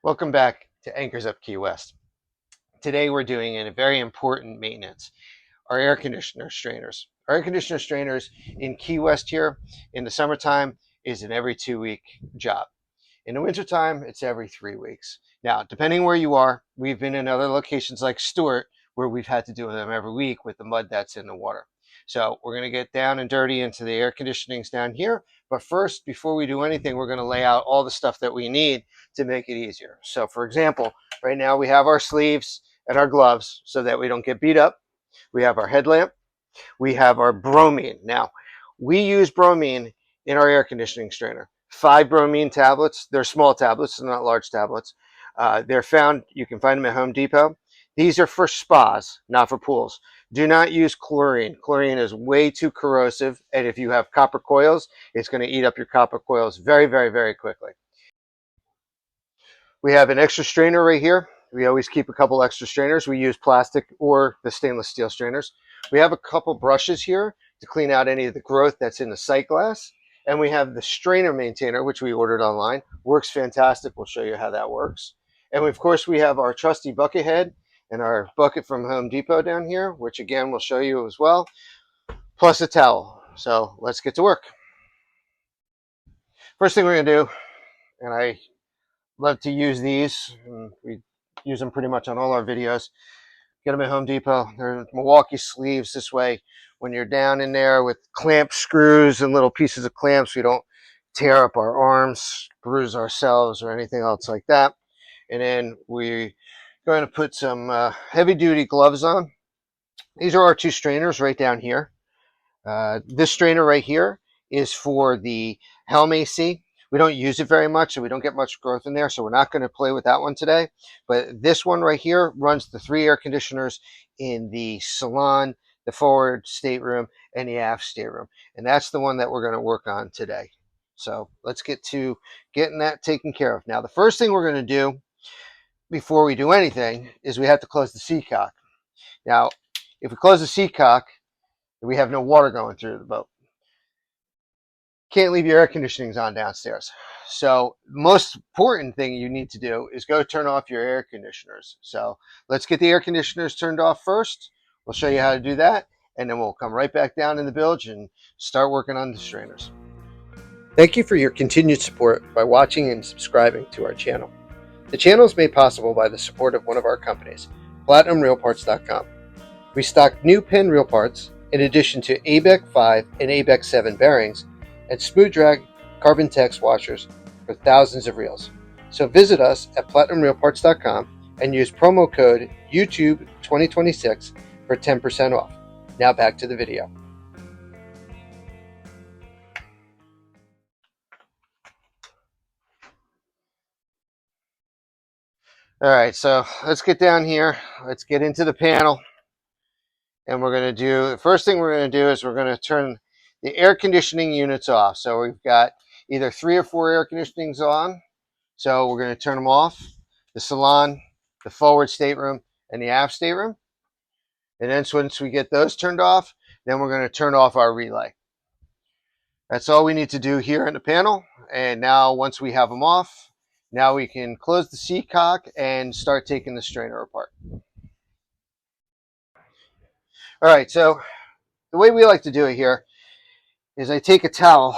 Welcome back to Anchors Up Key West. Today we're doing a very important maintenance, our air conditioner strainers. Our air conditioner strainers in Key West here in the summertime is an every 2 week job. In the wintertime, it's every 3 weeks. Now, depending where you are, we've been in other locations like Stewart where we've had to do them every week with the mud that's in the water. So we're going to get down and dirty into the air conditionings down here. But first, before we do anything, we're going to lay out all the stuff that we need to make it easier. So for example, right now we have our sleeves and our gloves so that we don't get beat up. We have our headlamp. We have our bromine. Now, we use bromine in our air conditioning strainer. 5 bromine tablets. They're small tablets, they're not large tablets. They're found, you can find them at Home Depot. These are for spas, not for pools. Do not use chlorine. Chlorine is way too corrosive, and if you have copper coils, it's going to eat up your copper coils very, very, very quickly. We have an extra strainer right here. We always keep a couple extra strainers. We use plastic or the stainless steel strainers. We have a couple brushes here to clean out any of the growth that's in the sight glass. And we have the strainer maintainer, which we ordered online. Works fantastic. We'll show you how that works. And of course, we have our trusty bucket head and our bucket from Home Depot down here, which again, we'll show you as well, plus a towel. So let's get to work. First thing we're going to do, and I love to use these, and we use them pretty much on all our videos. Get them at Home Depot. They're Milwaukee sleeves. This way, when you're down in there with clamp screws and little pieces of clamps, we don't tear up our arms, bruise ourselves, or anything else like that. And then we're going to put some heavy-duty gloves on. These are our 2 strainers right down here. This strainer right here is for the Helm AC. We don't use it very much, so we don't get much growth in there, so we're not going to play with that one today. But this one right here runs the 3 air conditioners in the salon, the forward stateroom, and the aft stateroom. And that's the one that we're going to work on today. So let's get to getting that taken care of. Now, the first thing we're going to do before we do anything is we have to close the seatcock. Now, if we close the seatcock, we have no water going through the boat. Can't leave your air conditionings on downstairs. So the most important thing you need to do is go turn off your air conditioners. So let's get the air conditioners turned off first. We'll show you how to do that, and then we'll come right back down in the bilge and start working on the strainers. Thank you for your continued support by watching and subscribing to our channel. The channel is made possible by the support of one of our companies, PlatinumRealParts.com. We stock new pin reel parts in addition to ABEC 5 and ABEC 7 bearings and smooth drag carbon tex washers for thousands of reels. So visit us at PlatinumRealParts.com and use promo code YouTube2026 for 10% off. Now back to the video. All right, so let's get down here. Let's get into the panel. And we're going to do, the first thing we're going to do is we're going to turn the air conditioning units off. So we've got either 3 or 4 air conditionings on. So we're going to turn them off. The salon, the forward stateroom, and the aft stateroom. And then once we get those turned off, then we're going to turn off our relay. That's all we need to do here in the panel. And now once we have them off, now we can close the seatcock and start taking the strainer apart. All right, so the way we like to do it here is I take a towel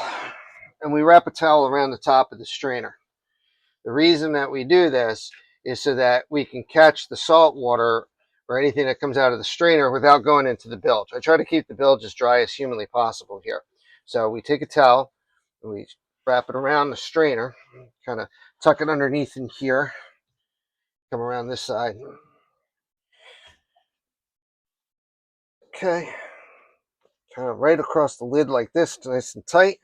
and we wrap a towel around the top of the strainer. The reason that we do this is so that we can catch the salt water or anything that comes out of the strainer without going into the bilge. I try to keep the bilge as dry as humanly possible here. So we take a towel and we wrap it around the strainer, kind of tuck it underneath in here, come around this side. Okay, kind of right across the lid like this, nice and tight.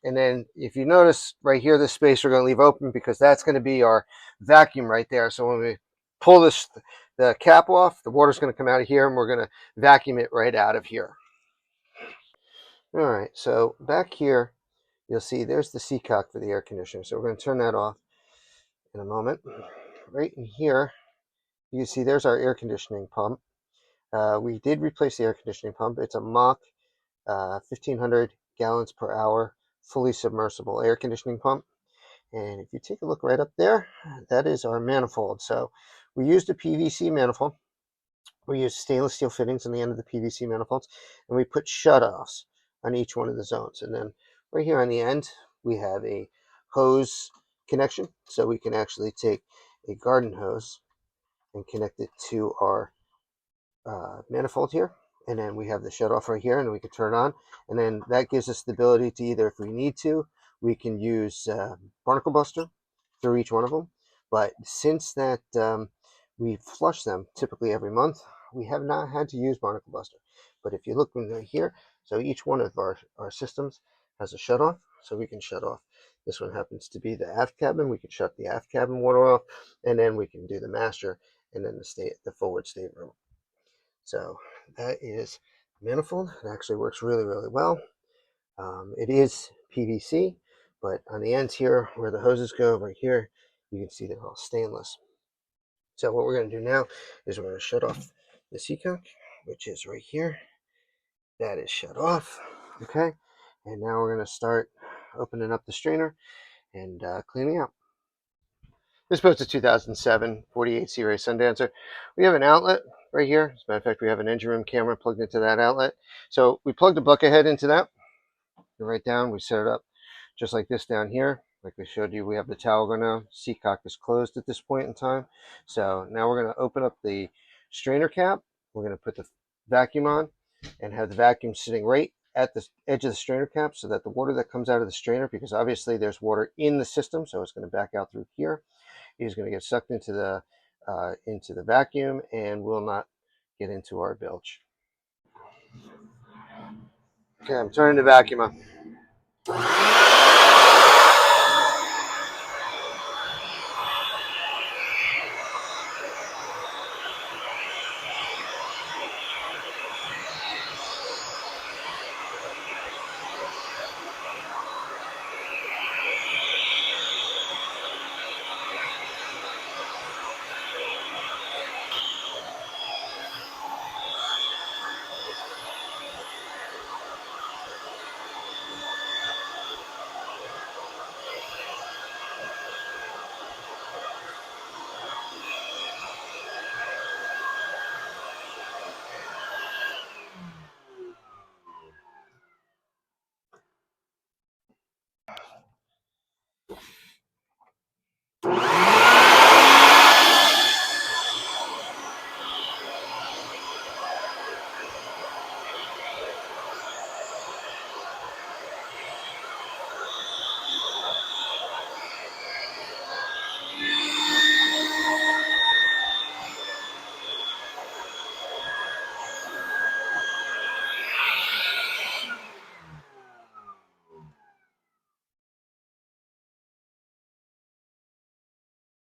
And then if you notice right here, this space we're going to leave open because that's going to be our vacuum right there. So when we pull the cap off, the water's going to come out of here and we're going to vacuum it right out of here. All right, so back here, you'll see there's the seatcock for the air conditioner. So we're going to turn that off in a moment. Right in here, you can see there's our air conditioning pump. We did replace the air conditioning pump. It's a Mach 1500 gallons per hour fully submersible air conditioning pump, And if you take a look right up there, that is our manifold. So we used a PVC manifold. We use stainless steel fittings on the end of the PVC manifolds, and we put shutoffs on each one of the zones. And then right here on the end, we have a hose connection, so we can actually take a garden hose and connect it to our manifold here. And then we have the shutoff right here, and we can turn it on. And then that gives us the ability to either, if we need to, we can use barnacle buster through each one of them. But since that we flush them typically every month, we have not had to use barnacle buster. But if you look in here, so each one of our systems has a shutoff, so we can shut off. This one happens to be the aft cabin. We can shut the aft cabin water off, and then we can do the master and then the forward stateroom. So that is manifold. It actually works really, really well. It is PVC, but on the ends here where the hoses go right here, you can see they're all stainless. So what we're going to do now is we're going to shut off the seacock, which is right here. That is shut off. Okay. And now we're going to start opening up the strainer and cleaning out. This boat's a 2007 48 Sea Ray Sundancer. We have an outlet right here. As a matter of fact, we have an engine room camera plugged into that outlet. So we plugged a bucket head into that. Right down, we set it up just like this down here. Like we showed you, we have the towel going on. Seacock is closed at this point in time. So now we're going to open up the strainer cap. We're going to put the vacuum on and have the vacuum sitting right at the edge of the strainer cap so that the water that comes out of the strainer, because obviously there's water in the system, so it's going to back out through here, is going to get sucked into the vacuum and will not get into our bilge. Okay, I'm turning the vacuum on.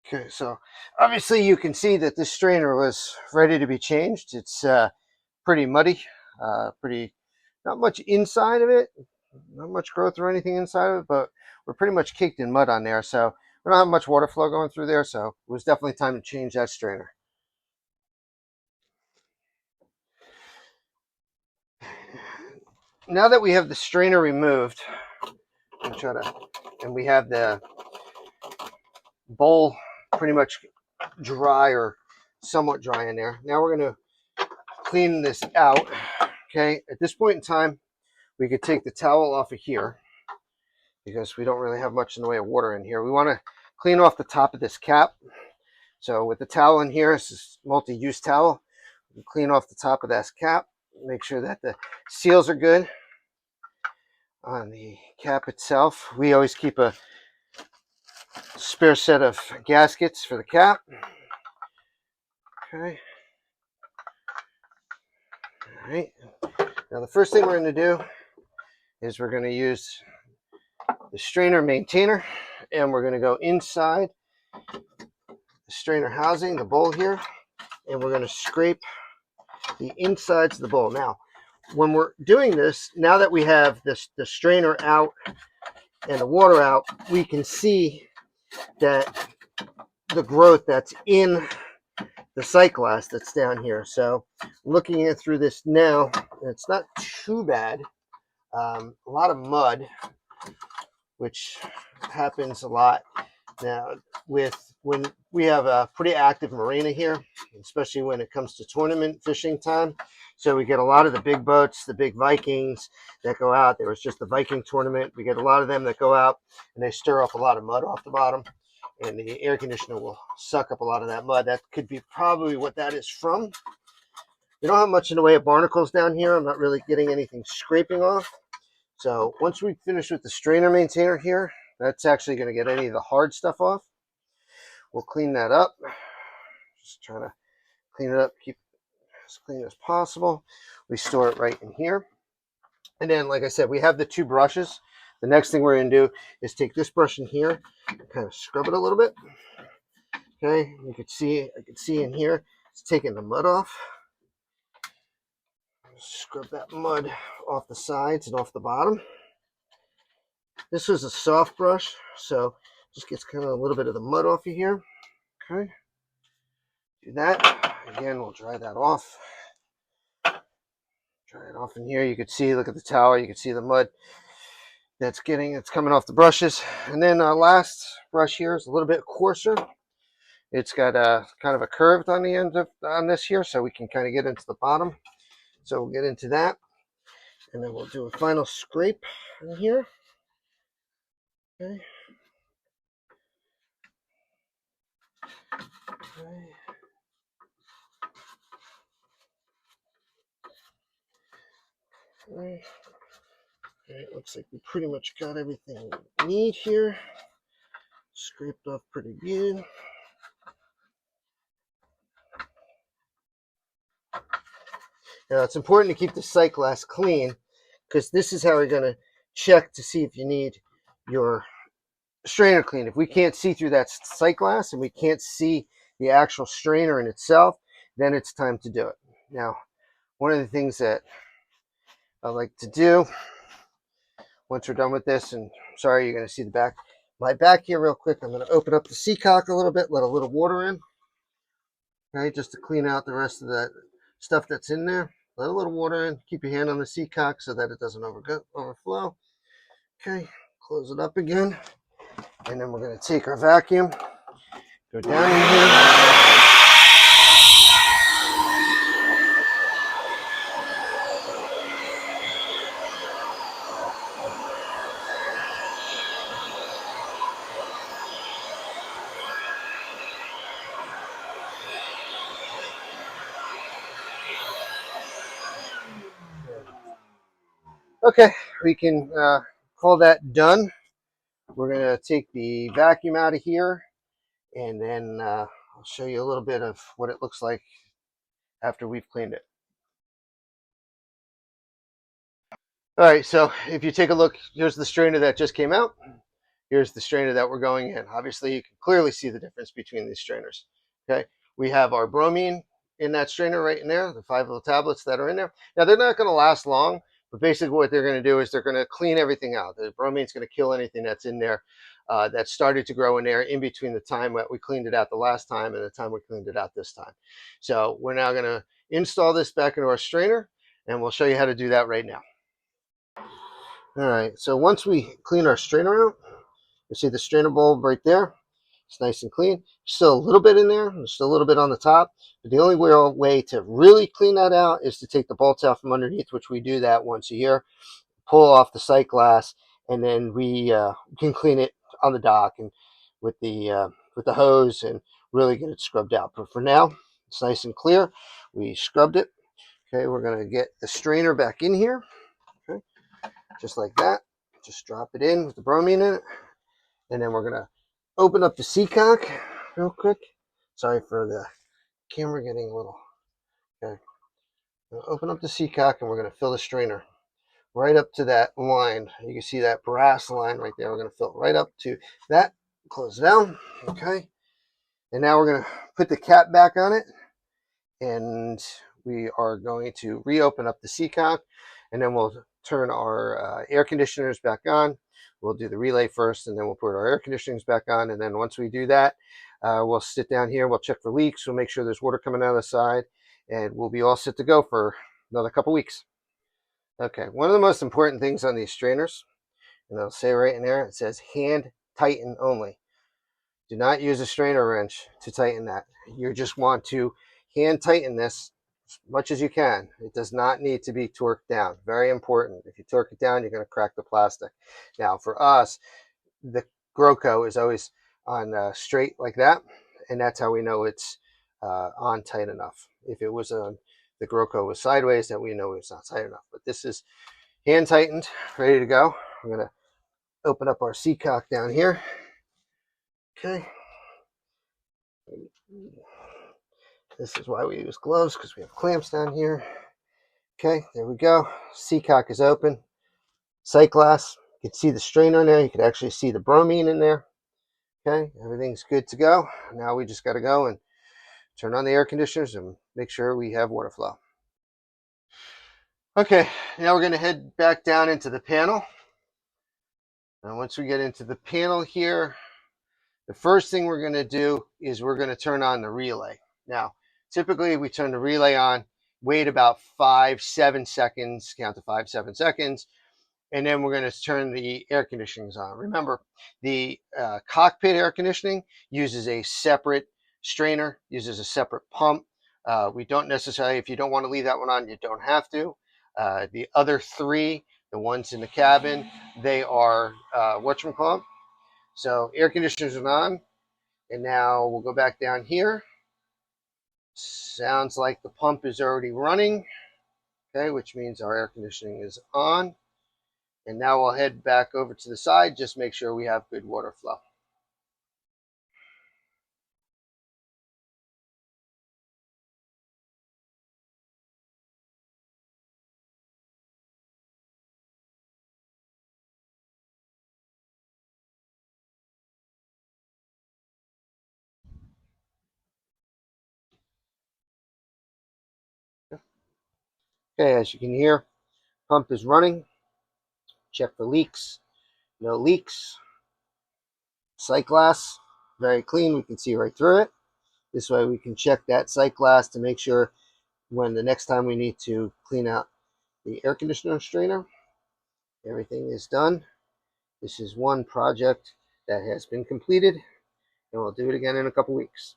Okay, so obviously you can see that this strainer was ready to be changed. It's pretty muddy, pretty not much inside of it, not much growth or anything inside of it, but we're pretty much caked in mud on there. So we don't have much water flow going through there. So it was definitely time to change that strainer. Now that we have the strainer removed, and we have the bowl pretty much dry or somewhat dry in there. Now we're going to clean this out. Okay, at this point in time, we could take the towel off of here because we don't really have much in the way of water in here. We want to clean off the top of this cap. So with the towel in here, this is multi-use towel. We clean off the top of that cap, make sure that the seals are good on the cap itself. We always keep a spare set of gaskets for the cap. Okay. All right. Now the first thing we're going to do is we're going to use the strainer maintainer, and we're going to go inside the strainer housing, the bowl here, and we're going to scrape the insides of the bowl. Now, when we're doing this, now that we have the strainer out and the water out, we can see that the growth that's in the sight glass that's down here. So looking at through this now, it's not too bad. A lot of mud, which happens a lot now when we have a pretty active marina here, especially when it comes to tournament fishing time. So we get a lot of the big boats, the big Vikings that go out. There was just the Viking tournament. We get a lot of them that go out and they stir up a lot of mud off the bottom, and the air conditioner will suck up a lot of that mud. That could be probably what that is from. We don't have much in the way of barnacles down here. I'm not really getting anything scraping off. So once we finish with the strainer maintainer here, that's actually going to get any of the hard stuff off. We'll clean that up. Just trying to clean it up, keep it as clean as possible. We store it right in here. And then, like I said, we have the two brushes. The next thing we're going to do is take this brush in here and kind of scrub it a little bit. Okay, I can see in here, it's taking the mud off. Scrub that mud off the sides and off the bottom. This is a soft brush, so just gets kind of a little bit of the mud off of here. Okay, do that. Again, we'll dry that off. Dry it off in here. You can see, look at the towel, you can see the mud that's coming off the brushes. And then our last brush here is a little bit coarser. It's got a kind of a curved on the end on this here, so we can kind of get into the bottom. So we'll get into that, and then we'll do a final scrape in here. Okay. Okay. Okay. Okay, looks like we pretty much got everything we need here. Scraped off pretty good. Now it's important to keep the sight glass clean, because this is how we're going to check to see if you need your strainer clean. If we can't see through that sight glass and we can't see the actual strainer in itself, then it's time to do it. Now, one of the things that I like to do once we're done with this, and sorry, you're going to see the back, my back here real quick. I'm going to open up the seacock a little bit, let a little water in, okay, just to clean out the rest of that stuff that's in there. Let a little water in. Keep your hand on the seacock so that it doesn't overflow. Okay, close it up again, and then we're going to take our vacuum, go down in here. Okay, we can call that done. We're going to take the vacuum out of here, and then I'll show you a little bit of what it looks like after we've cleaned it. All right, so if you take a look, here's the strainer that just came out. Here's the strainer that we're going in. Obviously, you can clearly see the difference between these strainers. Okay, we have our bromine in that strainer right in there, the 5 little tablets that are in there. Now, they're not going to last long, but basically what they're going to do is they're going to clean everything out. The bromine's going to kill anything that's in there that started to grow in there in between the time that we cleaned it out the last time and the time we cleaned it out this time. So we're now going to install this back into our strainer, and we'll show you how to do that right now. All right, so once we clean our strainer out, you see the strainer bulb right there. It's nice and clean. Still a little bit in there. There's still a little bit on the top. But the only way to really clean that out is to take the bolts out from underneath, which we do that once a year. Pull off the sight glass, and then we can clean it on the dock and with the hose and really get it scrubbed out. But for now, it's nice and clear. We scrubbed it. Okay, we're going to get the strainer back in here. Okay, just like that. Just drop it in with the bromine in it. And then we're going to open up the seacock real quick. Sorry for the camera getting a little. Okay. Open up the seacock, and we're going to fill the strainer right up to that line. You can see that brass line right there. We're going to fill it right up to that. Close it down. Okay. And now we're going to put the cap back on it. And we are going to reopen up the seacock. And then we'll turn our air conditioners back on. We'll do the relay first, and then we'll put our air conditioners back on. And then once we do that, we'll sit down here. We'll check for leaks. We'll make sure there's water coming out of the side, and we'll be all set to go for another couple weeks. Okay, one of the most important things on these strainers, and I'll say right in there, it says hand tighten only. Do not use a strainer wrench to tighten that. You just want to hand tighten this as much as you can. It does not need to be torqued down. Very important. If you torque it down, you're going to crack the plastic. Now, for us, the Groco is always on straight like that, and that's how we know it's on tight enough. If it was on the Groco was sideways, then we know it's not tight enough. But this is hand tightened, ready to go. I'm going to open up our seacock down here. Okay. This is why we use gloves, because we have clamps down here. Okay, there we go. Seacock is open. Sight glass. You can see the strainer in there. You can actually see the bromine in there. Okay, everything's good to go. Now we just got to go and turn on the air conditioners and make sure we have water flow. Okay, now we're going to head back down into the panel. And once we get into the panel here, the first thing we're going to do is we're going to turn on the relay. Now, typically we turn the relay on, wait about 5-7 seconds, count to 5-7 seconds, and then we're going to turn the air conditionings on. Remember, the cockpit air conditioning uses a separate strainer, uses a separate pump. We don't necessarily, if you don't want to leave that one on, you don't have to. The other three, the ones in the cabin, they are whatchamacallit. So air conditioners are on, and now we'll go back down here. Sounds like the pump is already running, okay, which means our air conditioning is on. And now we'll head back over to the side, just make sure we have good water flow. Okay, as you can hear, pump is running. Check for leaks. No leaks. Sight glass, very clean. We can see right through it. This way we can check that sight glass to make sure when the next time we need to clean out the air conditioner strainer, everything is done. This is one project that has been completed, and we'll do it again in a couple weeks.